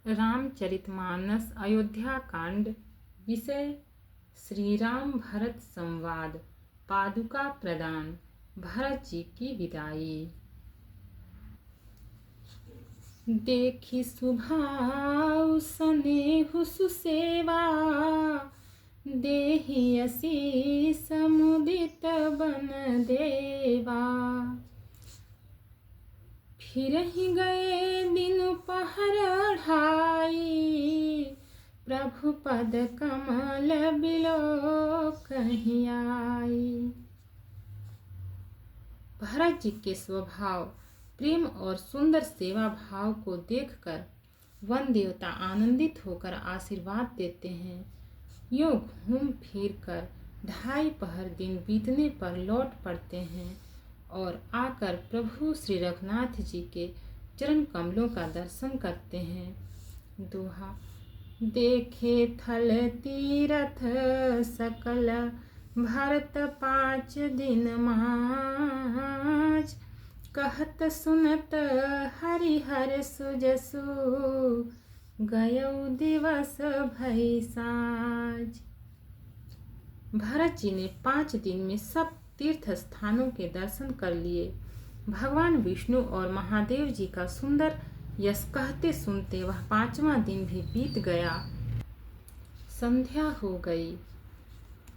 रामचरितमानस अयोध्या कांड। विषय श्री राम भरत संवाद। पादुका प्रदान। भरत जी की विदाई। देखी सुभाव स्नेहु सुसेवा, देहि असीस मुदित बन देवा। फिर ही गए दिन पहर ढाई, प्रभु पद कमल बिलो कहीं आई। भरत जी के स्वभाव, प्रेम और सुंदर सेवा भाव को देखकर वन देवता आनंदित होकर आशीर्वाद देते हैं। यूं घूम फिर कर 2.5 पहर दिन बीतने पर लौट पड़ते हैं और आकर प्रभु श्री रघुनाथ जी के चरण कमलों का दर्शन करते हैं। दोहा। देखे थल तीरथ सकल, भरत 5 दिन माज। कहत सुनत हरिहर सुजसु, गयौ दिवस भई साज। भरत जी ने 5 दिन में सब तीर्थ स्थानों के दर्शन कर लिए। भगवान विष्णु और महादेव जी का सुंदर यश कहते सुनते वह 5वां दिन भी बीत गया। संध्या हो गई।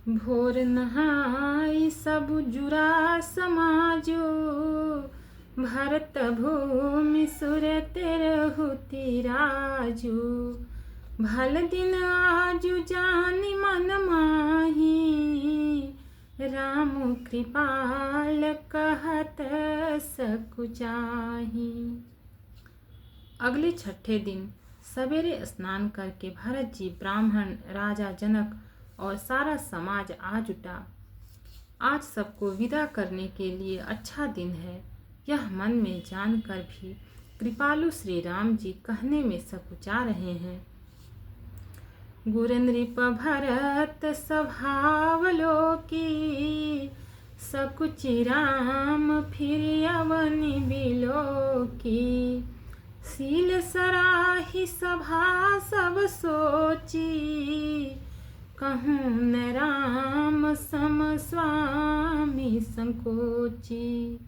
भोर नहाई सब जुरा समाजो, भरत भूमि सुर तेरहु तिराजो। भल दिन आजु जानि मन माही, राम कृपाल कहत सकुचाही। अगले 6ठे दिन सवेरे स्नान करके भरत जी, ब्राह्मण, राजा जनक और सारा समाज आ जुटा। आज सबको विदा करने के लिए अच्छा दिन है, यह मन में जानकर भी कृपालु श्री राम जी कहने में सकुचा रहे हैं। गुर नृप भरत स्वभावलोकी, सकुचि राम फिर अवनि बिलोकी। सील सराहि सभा सब सोची, कहूँ न राम सम स्वामी संकोची।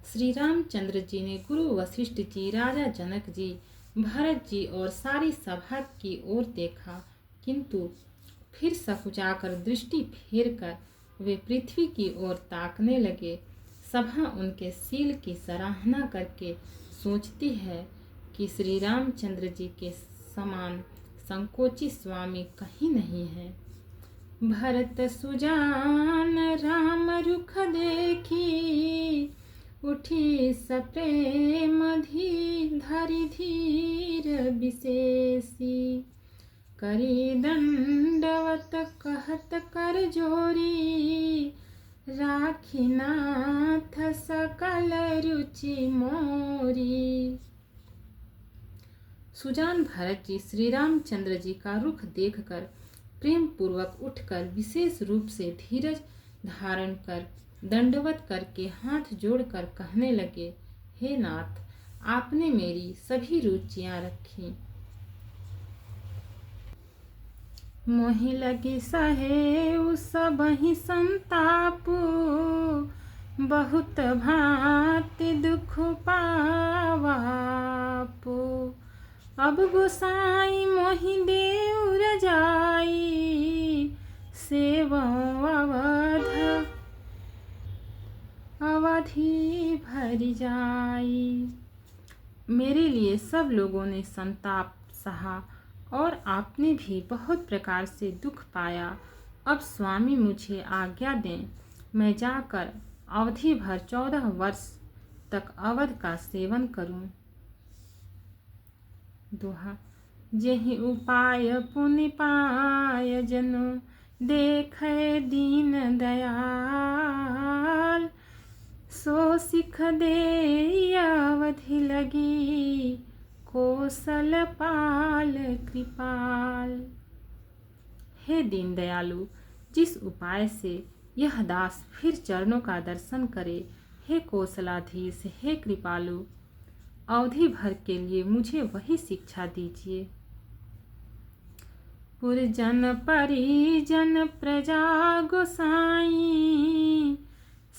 श्री रामचंद्र जी ने गुरु वशिष्ठ जी, राजा जनक जी, भरत जी और सारी सभा की ओर देखा, किंतु फिर सकुचाकर दृष्टि फेरकर वे पृथ्वी की ओर ताकने लगे। सभा उनके शील की सराहना करके सोचती है कि श्री रामचंद्र जी के समान संकोची स्वामी कहीं नहीं है। भरत सुजान राम रुख देखी, उठी सप्रेम धरि धीर विशेषी। करी दंडवत कहत कर जोरी, राखी नाथ सकल रुचि मोरी। सुजान भरत जी श्री रामचंद्र जी का रुख देखकर प्रेम पूर्वक उठकर विशेष रूप से धीरज धारण कर दंडवत करके हाथ जोड़कर कहने लगे, हे नाथ, आपने मेरी सभी रुचियां रखी। मोहि लगी सहे सबहि संतापु, बहुत भांति दुख पावापु। अब गोसाई मोहि देउ रजाई, सेवो अवधि भरि जाई। मेरे लिए सब लोगों ने संताप सहा और आपने भी बहुत प्रकार से दुख पाया। अब स्वामी मुझे आज्ञा दें, मैं जाकर अवधि भर 14 वर्ष तक अवध का सेवन करूं। दोहा। जेहि उपाय पुनि पाय जनु, देखे दीन दयाल। सो सिख दे अवधि लगी, कौशल पाल कृपाल। हे दीन दयालु, जिस उपाय से यह दास फिर चरणों का दर्शन करे, हे कौशलाधीश, हे कृपालु, अवधि भर के लिए मुझे वही शिक्षा दीजिए। पुरजन परिजन प्रजा गोसाई,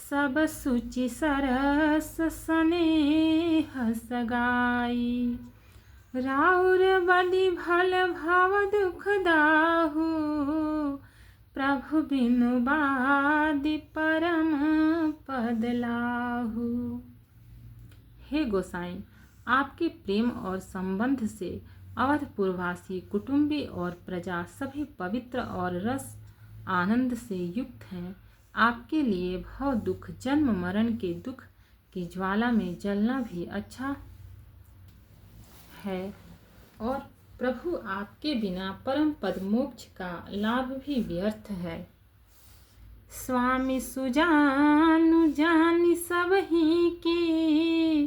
सब सुचि सरस स्नेह सगाई। राउर बलि भल भव दुख दाहु, प्रभु बिनु बादि परम पद लाहु। हे गोसाई, आपके प्रेम और संबंध से अवधपुरवासी, कुटुंबी और प्रजा सभी पवित्र और रस आनंद से युक्त हैं। आपके लिए भव दुख, जन्म मरण के दुख की ज्वाला में जलना भी अच्छा है, और प्रभु आपके बिना परम पद मोक्ष का लाभ भी व्यर्थ है। स्वामी सुजानु जानि सबहि की,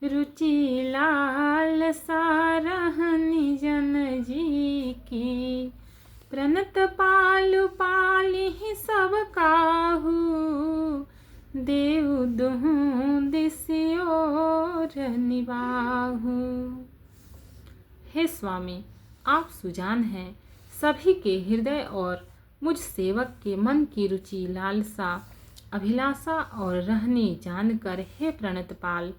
रुचि लाल सारहनि जन जी की। प्रणत पालु पालिहि सब काहू, देव दुहु दिसि ओर निबाहु। हे स्वामी, आप सुजान हैं, सभी के हृदय और मुझ सेवक के मन की रुचि, लालसा, अभिलाषा और रहने जानकर हे प्रणतपाल,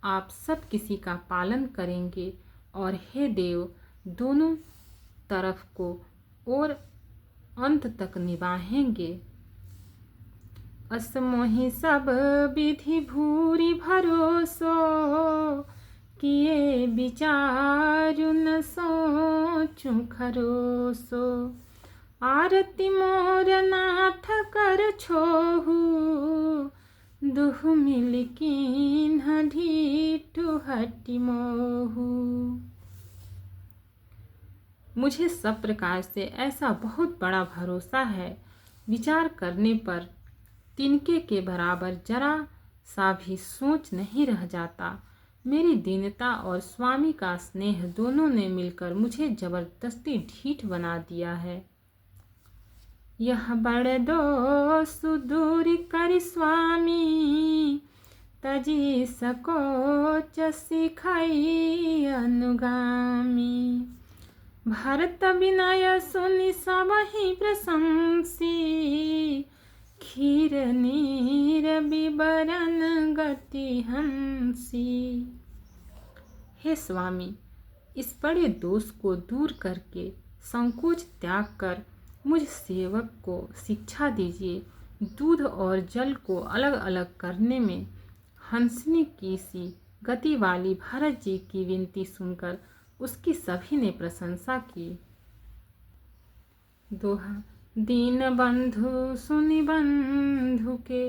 आप सब किसी का पालन करेंगे, और हे देव दोनों तरफ को और अंत तक निभाएंगे। असमोहि सब विधि भूरि भरोसो, किए विचारु न सोचु खरोसो। आरती मोर नाथ कर छोहु, दुहु मिल कीन्ह ढीठु हटि मोहु। मुझे सब प्रकार से ऐसा बहुत बड़ा भरोसा है, विचार करने पर तिनके के बराबर जरा सा भी सोच नहीं रह जाता। मेरी दीनता और स्वामी का स्नेह दोनों ने मिलकर मुझे जबरदस्ती ढीठ बना दिया है। यह बड़ दोष दूर कर स्वामी, तजी सकोच सिखाई अनुगामी। भरत विनय सुनि सबहि प्रशंसी, खीर नीर विवरण गति हंसी। हे स्वामी, इस बड़े दोष को दूर करके संकोच त्याग कर मुझ सेवक को शिक्षा दीजिए। दूध और जल को अलग अलग करने में हंसनी की सी गति वाली भरत जी की विनती सुनकर उसकी सभी ने प्रशंसा की। दोहा। दीन बंधु सुनि बंधु के,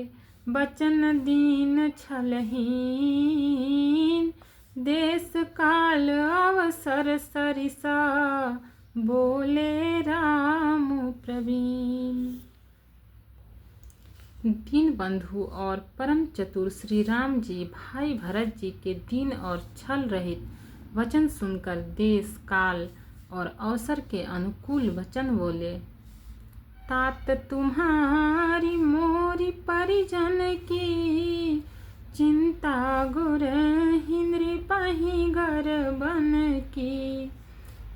बचन दीन छलहीन। देश काल अवसर सरिसा, बोले राम प्रवीण। दीन बंधु और परम चतुर श्री राम जी भाई भरत जी के दीन और छल रहित वचन सुनकर देश काल और अवसर के अनुकूल वचन बोले। तात तुम्हारी मोरी परिजन की, चिंता गुर हिंद्री पही गर बन की।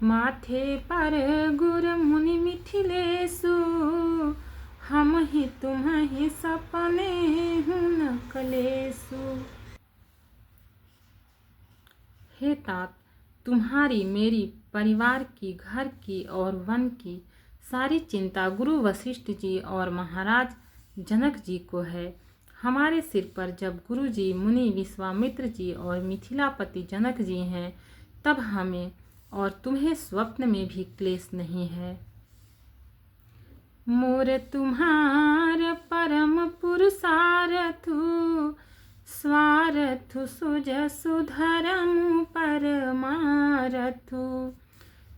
माथे पर गुर मुनि मिथिलेसु, हम ही तुम्हें सपने हुन कलेसु। हे तात, तुम्हारी मेरी परिवार की, घर की और वन की सारी चिंता गुरु वशिष्ठ जी और महाराज जनक जी को है। हमारे सिर पर जब गुरु जी, मुनि विश्वामित्र जी और मिथिलापति जनक जी हैं, तब हमें और तुम्हें स्वप्न में भी क्लेश नहीं है। मोर तुम्हार परम पुरुषार्थु, स्वार्थु सुजसु धर्म परमारथु।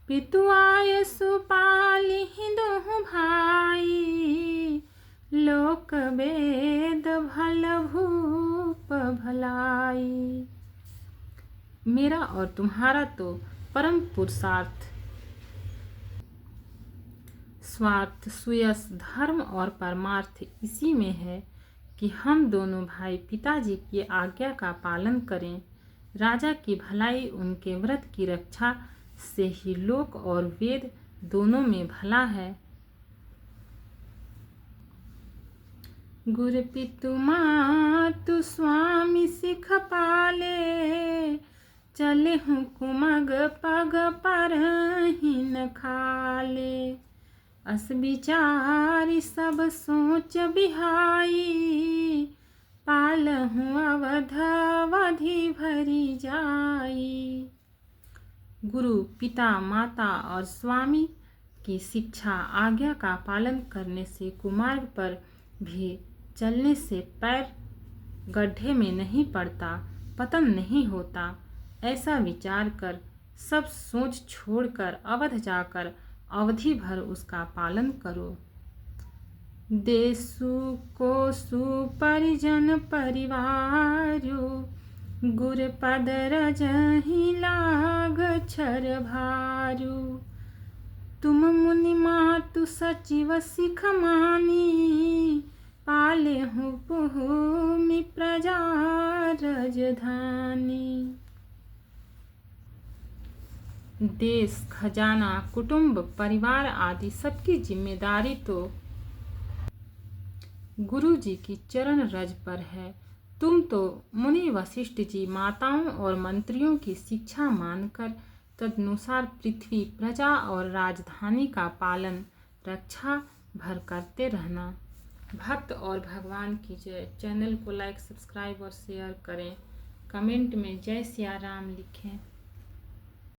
पितु आयसु पालिहि दोहु भाई, लोक वेद भल भूप भलाई। मेरा और तुम्हारा तो परम पुरुषार्थ, स्वार्थ, सुयस, धर्म और परमार्थ इसी में है कि हम दोनों भाई पिताजी की आज्ञा का पालन करें। राजा की भलाई उनके व्रत की रक्षा से ही लोक और वेद दोनों में भला है। गुर पितु मातु स्वामी सिख पाले, चले हूँ कुमग पग परहिन खाले। अस विचारी सब सोच बिहाई, पालहूँ अवधि भरी जाई। गुरु, पिता, माता और स्वामी की शिक्षा आज्ञा का पालन करने से कुमार्ग पर भी चलने से पैर गड्ढे में नहीं पड़ता, पतन नहीं होता। ऐसा विचार कर सब सोच छोड़कर अवध जाकर अवधि भर उसका पालन करो। देसु कोसु परिजन परिवारु, गुर पद रजहि लाग छर भारु। तुम मुनि मातु सचिव सिख मानी, पाले हूँ भूमि प्रजा राजधानी। देश, खजाना, कुटुंब, परिवार आदि सबकी जिम्मेदारी तो गुरु जी की चरण रज पर है। तुम तो मुनि वशिष्ठ जी माताओं और मंत्रियों की शिक्षा मानकर तदनुसार पृथ्वी, प्रजा और राजधानी का पालन रक्षा भर करते रहना। भक्त और भगवान की जय। चैनल को लाइक, सब्सक्राइब और शेयर करें। कमेंट में जय सिया राम लिखें।